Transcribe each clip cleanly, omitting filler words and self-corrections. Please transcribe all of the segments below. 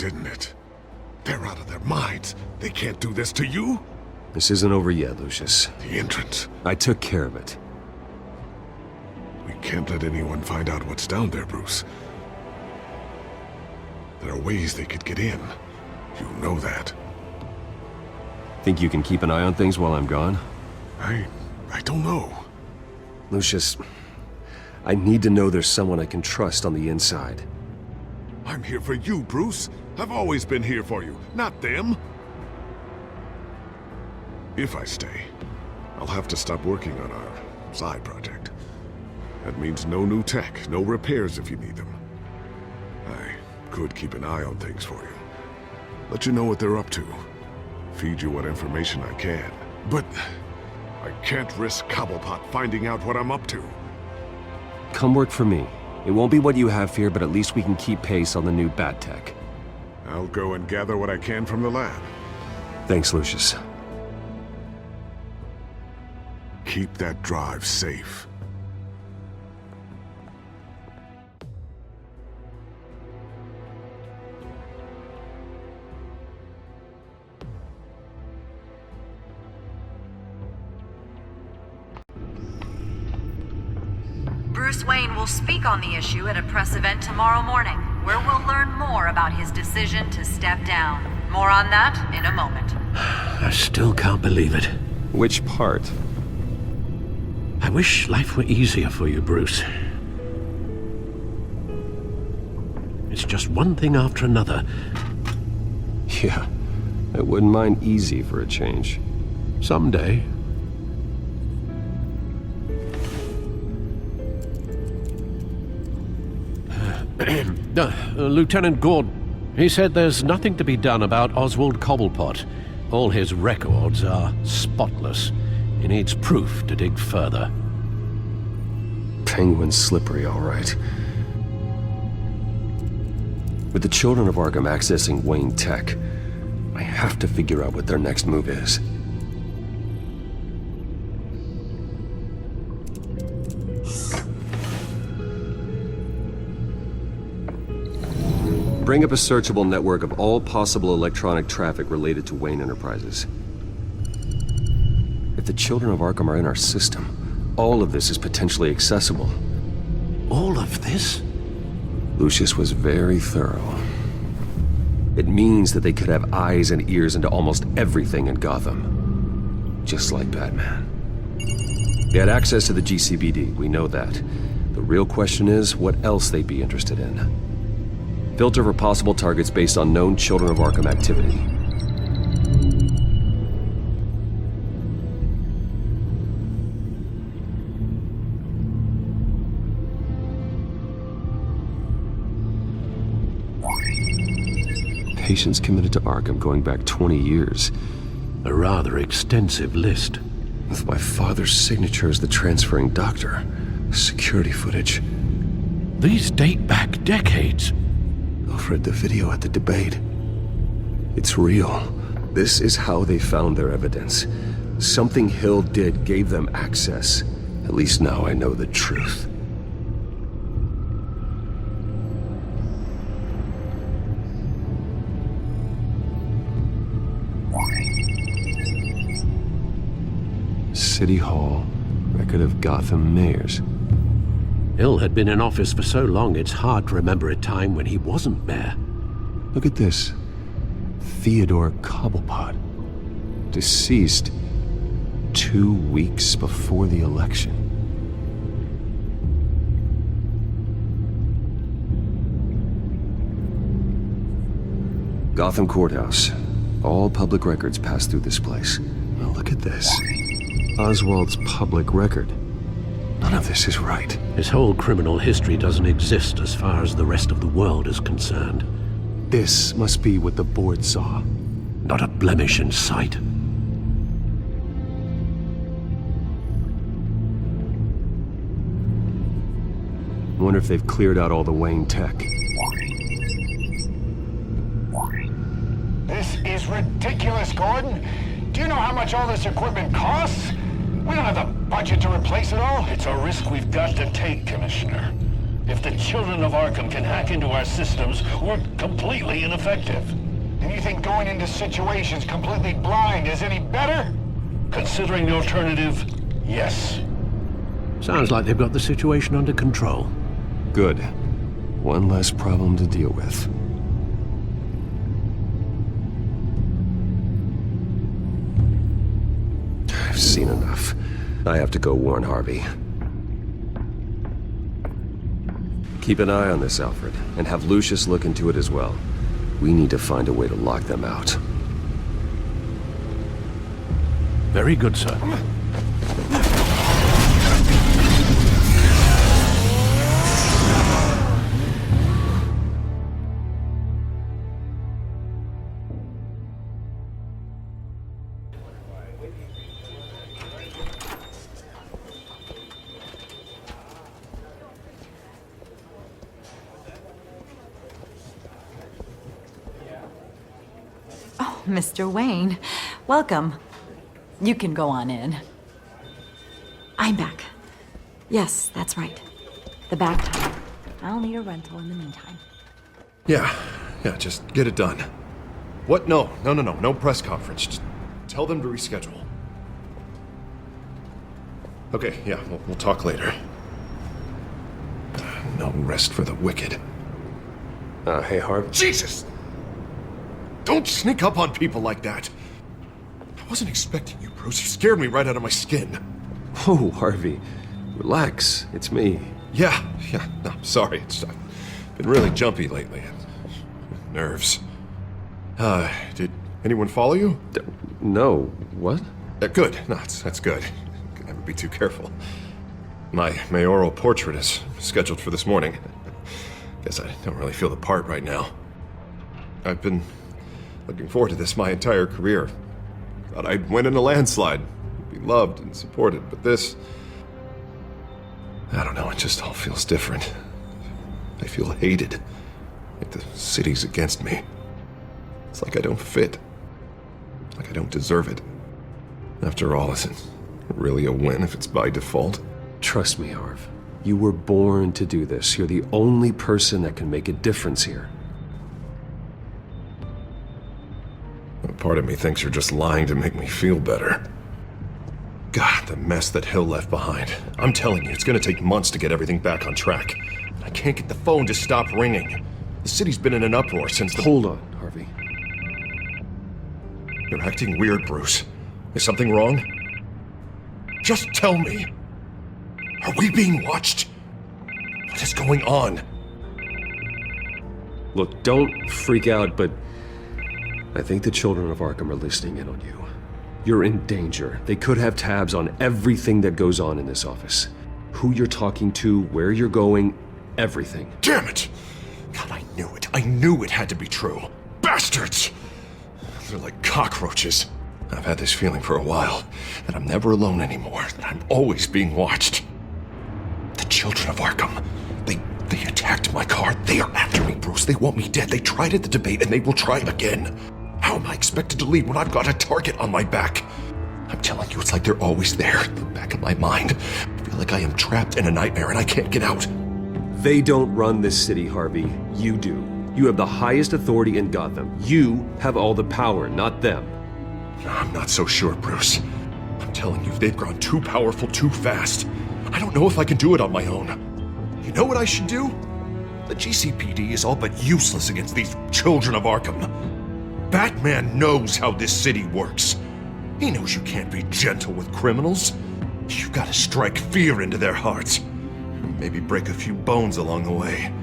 didn't it? They're out of their minds. They can't do this to you? This isn't over yet, Lucius. The entrance. I took care of it. We can't let anyone find out what's down there, Bruce. There are ways they could get in. You know that. Think you can keep an eye on things while I'm gone? I don't know. Lucius, I need to know there's someone I can trust on the inside. I'm here for you, Bruce. I've always been here for you, not them. If I stay, I'll have to stop working on our side project. That means no new tech, no repairs if you need them. I could keep an eye on things for you. Let you know what they're up to. Feed you what information I can. But I can't risk Cobblepot finding out what I'm up to. Come work for me. It won't be what you have here, but at least we can keep pace on the new bat tech. I'll go and gather what I can from the lab. Thanks, Lucius. Keep that drive safe. Bruce Wayne will speak on the issue at a press event tomorrow morning, where we'll learn more about his decision to step down. More on that in a moment. I still can't believe it. Which part? I wish life were easier for you, Bruce. It's just one thing after another. Yeah, I wouldn't mind easy for a change. Someday. Lieutenant Gord, he said there's nothing to be done about Oswald Cobblepot. All his records are spotless. He needs proof to dig further. Penguin's slippery, all right. With the children of Arkham accessing Wayne Tech, I have to figure out what their next move is. Bring up a searchable network of all possible electronic traffic related to Wayne Enterprises. If the children of Arkham are in our system, all of this is potentially accessible. All of this? Lucius was very thorough. It means that they could have eyes and ears into almost everything in Gotham. Just like Batman. They had access to the GCPD, we know that. The real question is what else they'd be interested in. Filter for possible targets based on known Children of Arkham activity. Patients committed to Arkham going back 20 years. A rather extensive list. With my father's signature as the transferring doctor. Security footage. These date back decades. I've read the video at the debate. It's real. This is how they found their evidence. Something Hill did gave them access. At least now I know the truth. City Hall. Record of Gotham mayors. Hill had been in office for so long it's hard to remember a time when he wasn't mayor. Look at this. Theodore Cobblepot. Deceased 2 weeks before the election. Gotham Courthouse. All public records pass through this place. Now look at this. Oswald's public record. None of this is right. His whole criminal history doesn't exist as far as the rest of the world is concerned. This must be what the board saw. Not a blemish in sight. I wonder if they've cleared out all the Wayne tech. This is ridiculous, Gordon. Do you know how much all this equipment costs? We don't have the budget to replace it all. It's a risk we've got to take, Commissioner. If the children of Arkham can hack into our systems, we're completely ineffective. And you think going into situations completely blind is any better? Considering the alternative, yes. Sounds like they've got the situation under control. Good. One less problem to deal with. I've seen enough. I have to go warn Harvey. Keep an eye on this, Alfred, and have Lucius look into it as well. We need to find a way to lock them out. Very good, sir. Mr. Wayne, welcome. You can go on in. I'm back. Yes, that's right. The back tire. I'll need a rental in the meantime. Yeah, just get it done. What? No press conference. Just tell them to reschedule. Okay, yeah, we'll talk later. No rest for the wicked. Hey, Harvey. Jesus! Don't sneak up on people like that. I wasn't expecting you, Bruce. You scared me right out of my skin. Oh, Harvey. Relax. It's me. Yeah, no, sorry. I've been really jumpy lately. Nerves. Did anyone follow you? No. What? Good. No, that's good. Can never be too careful. My mayoral portrait is scheduled for this morning. Guess I don't really feel the part right now. I've been looking forward to this my entire career. Thought I'd win in a landslide, be loved and supported, but this... I don't know, it just all feels different. I feel hated. Like the city's against me. It's like I don't fit. Like I don't deserve it. After all, is it really a win if it's by default? Trust me, Harv. You were born to do this. You're the only person that can make a difference here. Part of me thinks you're just lying to make me feel better. God, the mess that Hill left behind. I'm telling you, it's gonna take months to get everything back on track. I can't get the phone to stop ringing. The city's been in an uproar since the... Hold on, Harvey. You're acting weird, Bruce. Is something wrong? Just tell me. Are we being watched? What is going on? Look, don't freak out, but I think the children of Arkham are listening in on you. You're in danger. They could have tabs on everything that goes on in this office. Who you're talking to, where you're going, everything. Damn it! God, I knew it. I knew it had to be true. Bastards! They're like cockroaches. I've had this feeling for a while, that I'm never alone anymore, that I'm always being watched. The children of Arkham, they attacked my car. They are after me, Bruce. They want me dead. They tried at the debate, and they will try again. How am I expected to leave when I've got a target on my back? I'm telling you, it's like they're always there, in the back of my mind. I feel like I am trapped in a nightmare and I can't get out. They don't run this city, Harvey. You do. You have the highest authority in Gotham. You have all the power, not them. I'm not so sure, Bruce. I'm telling you, they've grown too powerful too fast. I don't know if I can do it on my own. You know what I should do? The GCPD is all but useless against these children of Arkham. Batman knows how this city works. He knows you can't be gentle with criminals. You've got to strike fear into their hearts. Maybe break a few bones along the way.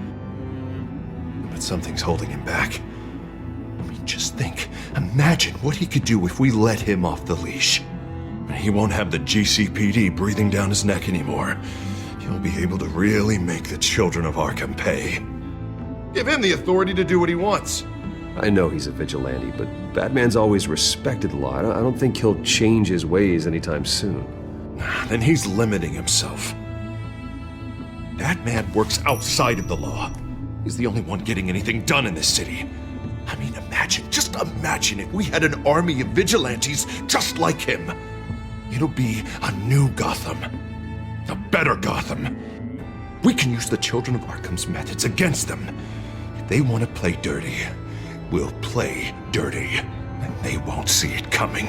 But something's holding him back. I mean, just think. Imagine what he could do if we let him off the leash. He won't have the GCPD breathing down his neck anymore. He'll be able to really make the children of Arkham pay. Give him the authority to do what he wants. I know he's a vigilante, but Batman's always respected the law. I don't think he'll change his ways anytime soon. Then he's limiting himself. Batman works outside of the law. He's the only one getting anything done in this city. I mean, just imagine if we had an army of vigilantes just like him. It'll be a new Gotham. A better Gotham. We can use the Children of Arkham's methods against them. If they want to play dirty, we'll play dirty. And they won't see it coming.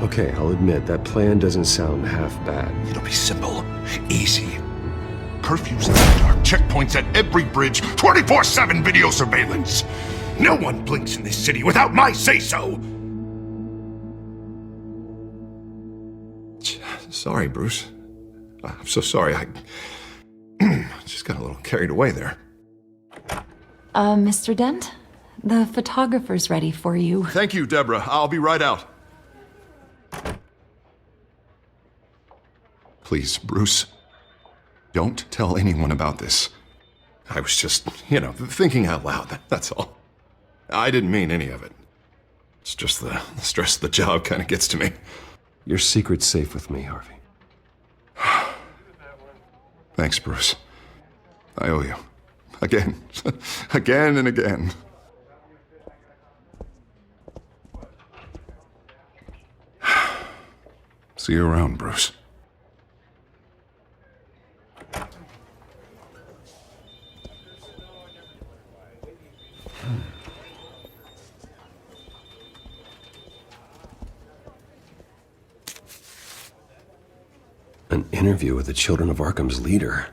Okay, I'll admit, that plan doesn't sound half bad. It'll be simple, easy. Curfews in the dark, checkpoints at every bridge, 24/7 video surveillance. No one blinks in this city without my say-so. Sorry, Bruce. I'm so sorry. I just got a little carried away there. Mr. Dent? The photographer's ready for you. Thank you, Deborah. I'll be right out. Please, Bruce, don't tell anyone about this. I was just, thinking out loud. That's all. I didn't mean any of it. It's just the stress of the job kind of gets to me. Your secret's safe with me, Harvey. Thanks, Bruce. I owe you. Again. Again and again. See you around, Bruce. An interview with the Children of Arkham's leader.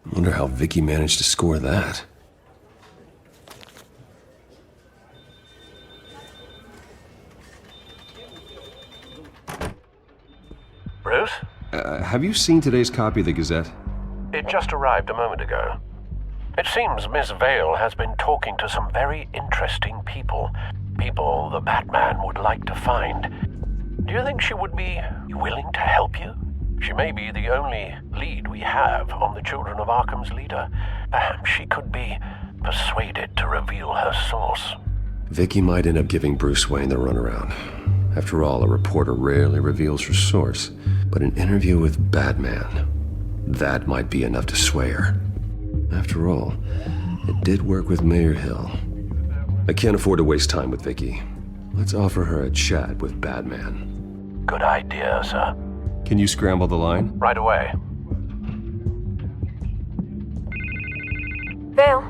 I wonder how Vicky managed to score that. Bruce? Have you seen today's copy of the Gazette? It just arrived a moment ago. It seems Miss Vale has been talking to some very interesting people. People the Batman would like to find. Do you think she would be willing to help you? She may be the only lead we have on the Children of Arkham's leader. Perhaps she could be persuaded to reveal her source. Vicky might end up giving Bruce Wayne the runaround. After all, a reporter rarely reveals her source. But an interview with Batman, that might be enough to sway her. After all, it did work with Mayor Hill. I can't afford to waste time with Vicky. Let's offer her a chat with Batman. Good idea, sir. Can you scramble the line? Right away. Vale,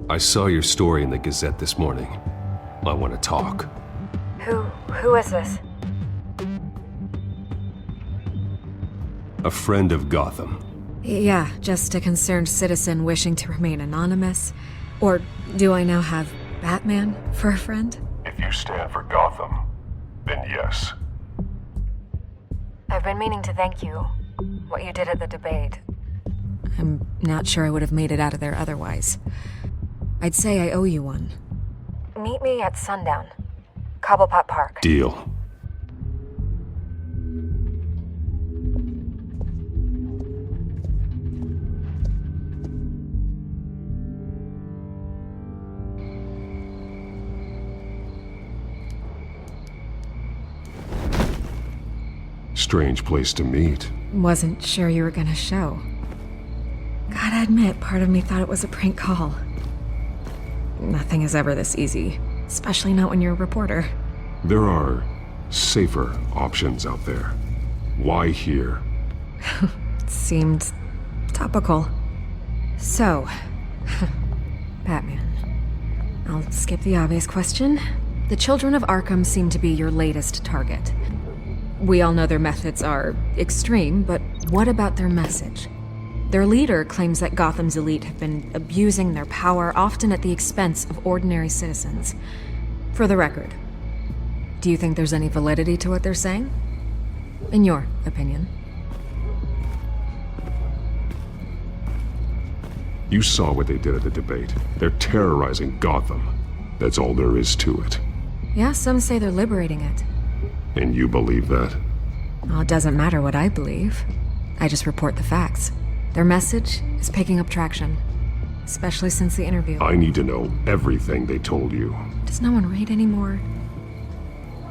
I saw your story in the Gazette this morning. I want to talk. who is this? A friend of Gotham. Yeah, just a concerned citizen wishing to remain anonymous. Or do I now have Batman for a friend? If you stand for Gotham, then yes. I've been meaning to thank you. What you did at the debate. I'm not sure I would have made it out of there otherwise. I'd say I owe you one. Meet me at sundown. Cobblepot Park. Deal. Strange place to meet. Wasn't sure you were gonna show. Gotta admit, part of me thought it was a prank call. Nothing is ever this easy, especially not when you're a reporter. There are safer options out there. Why here? Seemed topical. So, Batman. I'll skip the obvious question. The Children of Arkham seem to be your latest target. We all know their methods are extreme, but what about their message? Their leader claims that Gotham's elite have been abusing their power, often at the expense of ordinary citizens. For the record, do you think there's any validity to what they're saying? In your opinion? You saw what they did at the debate. They're terrorizing Gotham. That's all there is to it. Yeah, some say they're liberating it. And you believe that? Well, it doesn't matter what I believe. I just report the facts. Their message is picking up traction, especially since the interview. I need to know everything they told you. Does no one read anymore?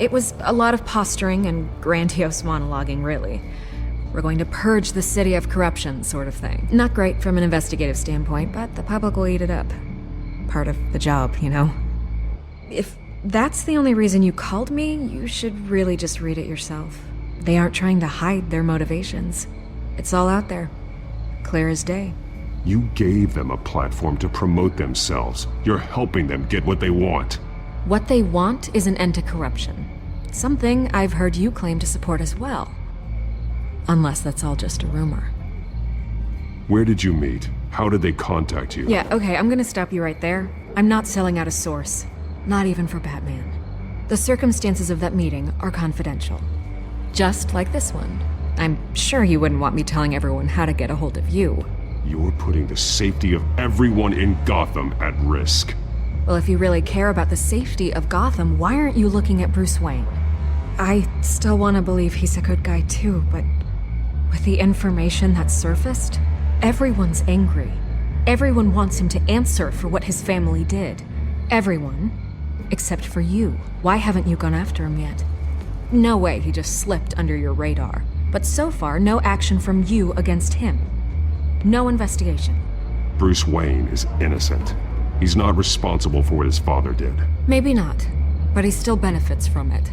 It was a lot of posturing and grandiose monologuing, really. We're going to purge the city of corruption, sort of thing. Not great from an investigative standpoint, but the public will eat it up. Part of the job, you know? If that's the only reason you called me, you should really just read it yourself. They aren't trying to hide their motivations. It's all out there. Clear as day. You gave them a platform to promote themselves. You're helping them get what they want. What they want is an end to corruption. Something I've heard you claim to support as well. Unless that's all just a rumor. Where did you meet? How did they contact you? Yeah, okay, I'm gonna stop you right there. I'm not selling out a source. Not even for Batman. The circumstances of that meeting are confidential. Just like this one. I'm sure you wouldn't want me telling everyone how to get a hold of you. You're putting the safety of everyone in Gotham at risk. Well, if you really care about the safety of Gotham, why aren't you looking at Bruce Wayne? I still want to believe he's a good guy too, but with the information that surfaced, everyone's angry. Everyone wants him to answer for what his family did. Everyone, except for you. Why haven't you gone after him yet? No way he just slipped under your radar. But so far, no action from you against him. No investigation. Bruce Wayne is innocent. He's not responsible for what his father did. Maybe not, but he still benefits from it.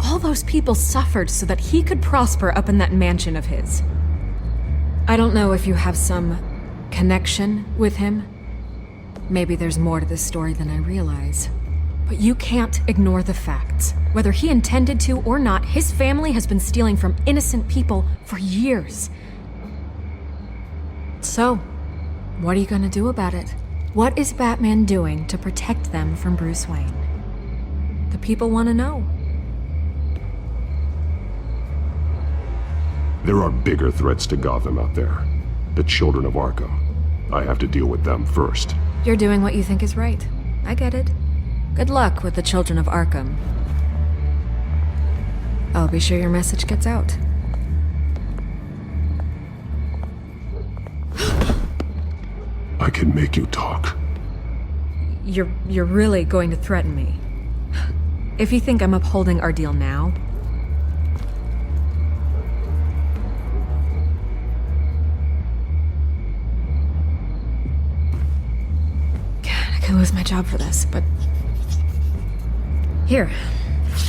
All those people suffered so that he could prosper up in that mansion of his. I don't know if you have some connection with him. Maybe there's more to this story than I realize. But you can't ignore the facts. Whether he intended to or not, his family has been stealing from innocent people for years. So, what are you gonna do about it? What is Batman doing to protect them from Bruce Wayne? The people want to know. There are bigger threats to Gotham out there. The children of Arkham. I have to deal with them first. You're doing what you think is right. I get it. Good luck with the children of Arkham. I'll be sure your message gets out. I can make you talk. You're really going to threaten me. If you think I'm upholding our deal now... God, I could lose my job for this, but... Here.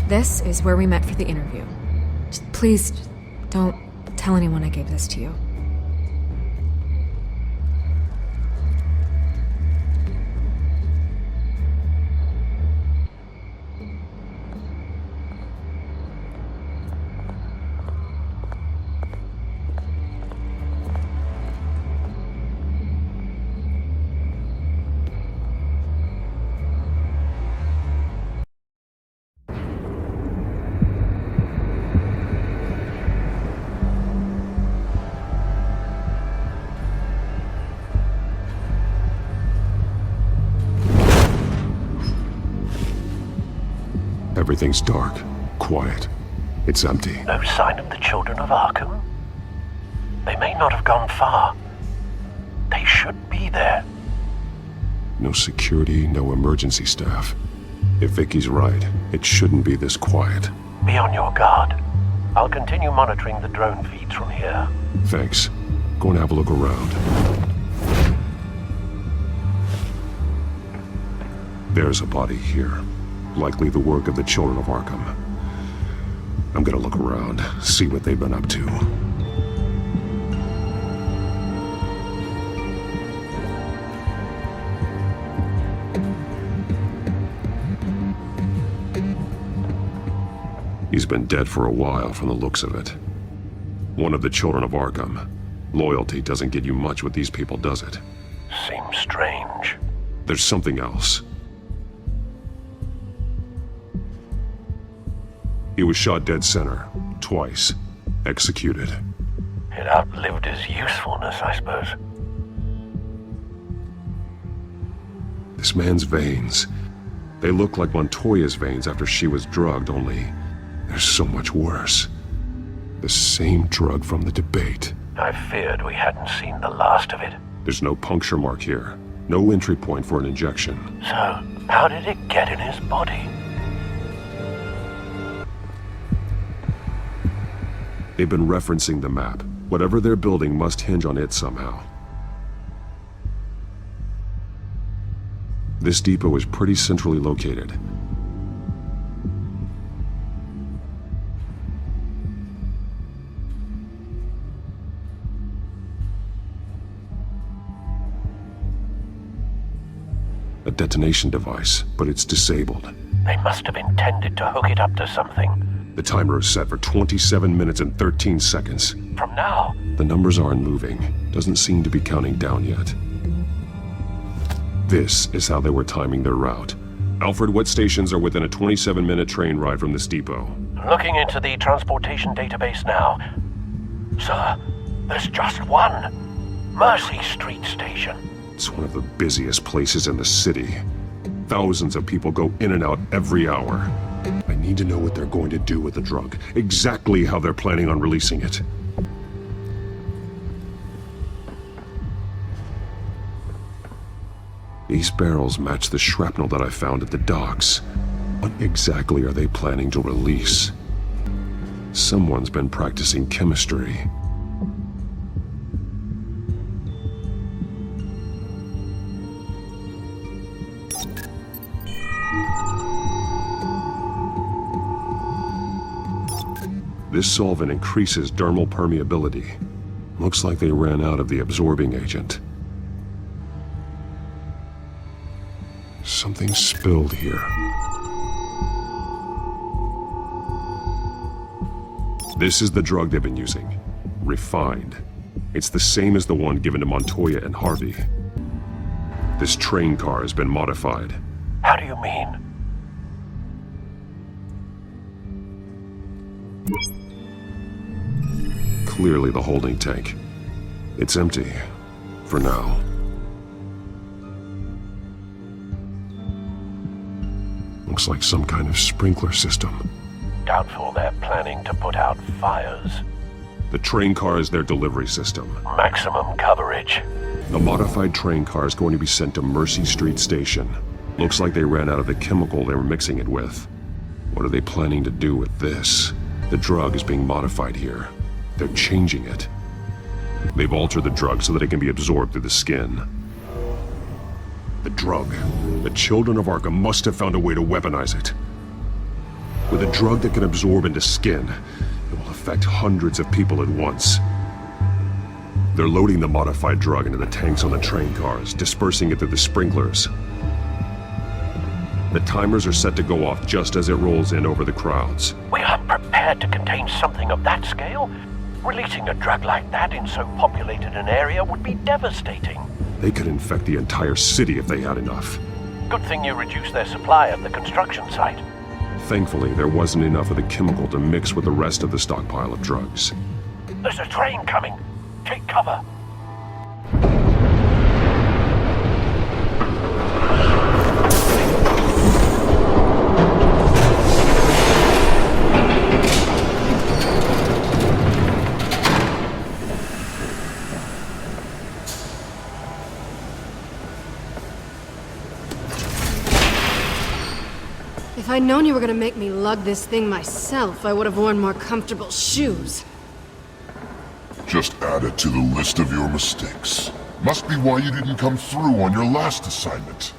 This is where we met for the interview. Please, don't tell anyone I gave this to you. Everything's dark, quiet. It's empty. No sign of the children of Arkham? They may not have gone far. They should be there. No security, no emergency staff. If Vicky's right, it shouldn't be this quiet. Be on your guard. I'll continue monitoring the drone feeds from here. Thanks. Go and have a look around. There's a body here. Likely the work of the children of Arkham. I'm gonna look around, see what they've been up to. He's been dead for a while from the looks of it. One of the children of Arkham. Loyalty doesn't get you much with these people, does it? Seems strange. There's something else. He was shot dead center, twice, executed. It outlived his usefulness, I suppose. This man's veins, they look like Montoya's veins after she was drugged, only they're so much worse. The same drug from the debate. I feared we hadn't seen the last of it. There's no puncture mark here, no entry point for an injection. So, how did it get in his body? They've been referencing the map. Whatever they're building must hinge on it somehow. This depot is pretty centrally located. detonation device, but it's disabled. They must have intended to hook it up to something. The timer is set for 27 minutes and 13 seconds. From now? The numbers aren't moving. Doesn't seem to be counting down yet. This is how they were timing their route. Alfred, what stations are within a 27-minute train ride from this depot? Looking into the transportation database now. Sir, there's just one. Mercy Street Station. It's one of the busiest places in the city. Thousands of people go in and out every hour. I need to know what they're going to do with the drug. Exactly how they're planning on releasing it. These barrels match the shrapnel that I found at the docks. What exactly are they planning to release? Someone's been practicing chemistry. This solvent increases dermal permeability. Looks like they ran out of the absorbing agent. Something spilled here. This is the drug they've been using. Refined. It's the same as the one given to Montoya and Harvey. This train car has been modified. How do you mean? Clearly the holding tank. It's empty. For now. Looks like some kind of sprinkler system. Doubtful they're planning to put out fires. The train car is their delivery system. Maximum coverage. The modified train car is going to be sent to Mercy Street Station. Looks like they ran out of the chemical they were mixing it with. What are they planning to do with this? The drug is being modified here. They're changing it. They've altered the drug so that it can be absorbed through the skin. The drug. The children of Arkham must have found a way to weaponize it. With a drug that can absorb into skin, it will affect hundreds of people at once. They're loading the modified drug into the tanks on the train cars, dispersing it through the sprinklers. The timers are set to go off just as it rolls in over the crowds. We aren't prepared to contain something of that scale. Releasing a drug like that in so populated an area would be devastating. They could infect the entire city if they had enough. Good thing you reduced their supply at the construction site. Thankfully, there wasn't enough of the chemical to mix with the rest of the stockpile of drugs. There's a train coming. Take cover. If I'd known you were gonna make me lug this thing myself, I would have worn more comfortable shoes. Just add it to the list of your mistakes. Must be why you didn't come through on your last assignment.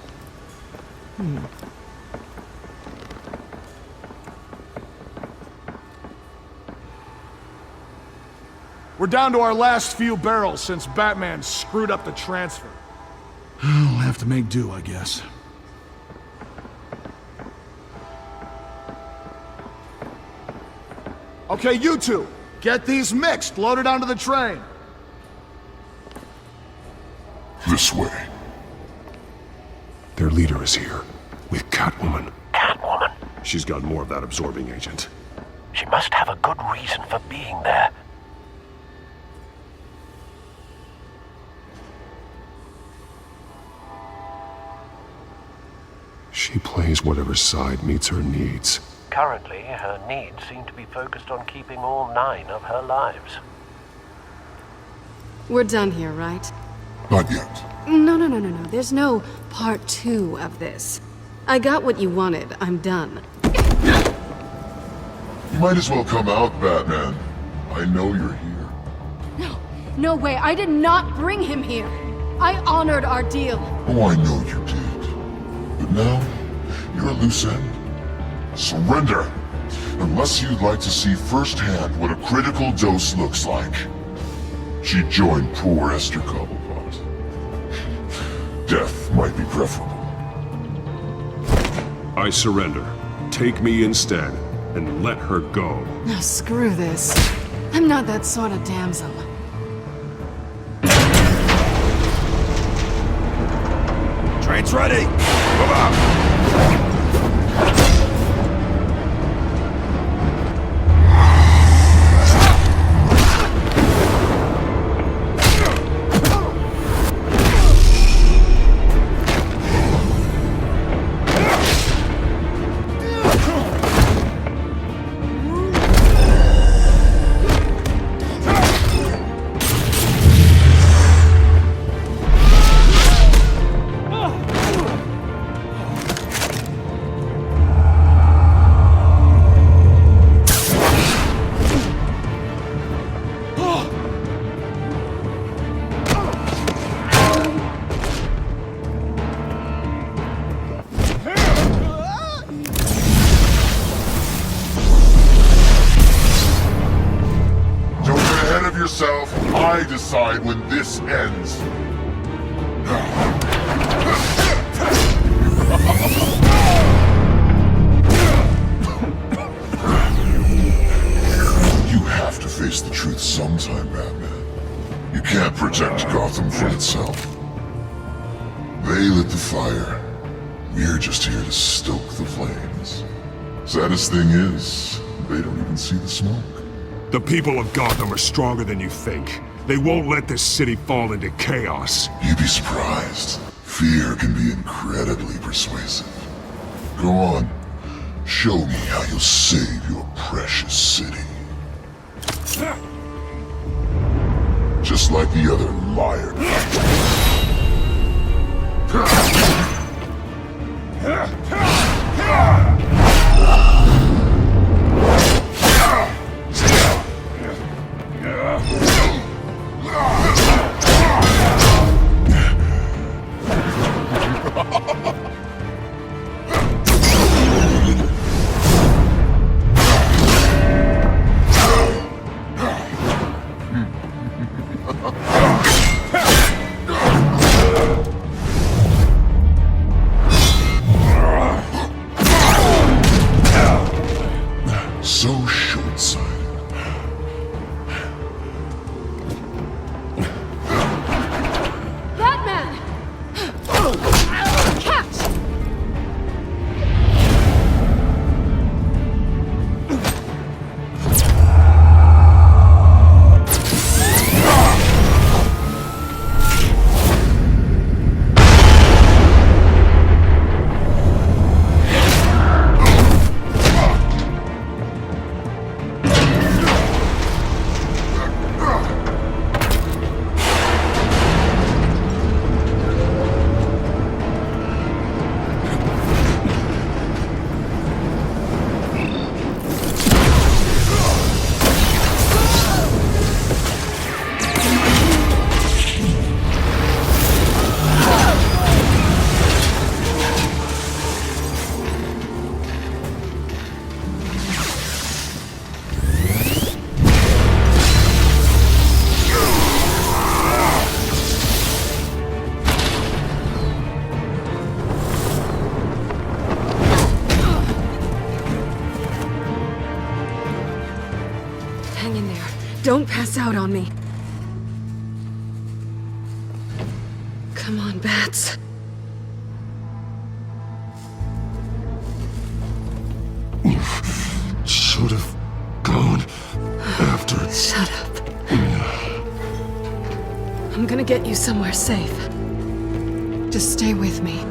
We're down to our last few barrels since Batman screwed up the transfer. We'll have to make do, I guess. Okay, you two, get these mixed, loaded onto the train. This way. Their leader is here, with Catwoman. Catwoman? She's got more of that absorbing agent. She must have a good reason for being there. She plays whatever side meets her needs. Currently, her needs seem to be focused on keeping all 9 of her lives. We're done here, right? Not yet. No. There's no part 2 of this. I got what you wanted. I'm done. You might as well come out, Batman. I know you're here. No way. I did not bring him here. I honored our deal. Oh, I know you did. But now, you're a loose end. Surrender! Unless you'd like to see firsthand what a critical dose looks like. She joined poor Esther Cobblepot. Death might be preferable. I surrender. Take me instead, and let her go. Now screw this. I'm not that sort of damsel. Train's ready! Move out! I decide when this ends. You have to face the truth sometime, Batman. You can't protect Gotham from itself. They lit the fire. We're just here to stoke the flames. Saddest thing is, they don't even see the smoke. The people of Gotham are stronger than you think. They won't let this city fall into chaos. You'd be surprised. Fear can be incredibly persuasive. Go on. Show me how you'll save your precious city. Just like the other liar. So short-sighted. Batman! Catch! Hang in there. Don't pass out on me. Come on, Bats. Should have gone after. Shut up. I'm gonna get you somewhere safe. Just stay with me.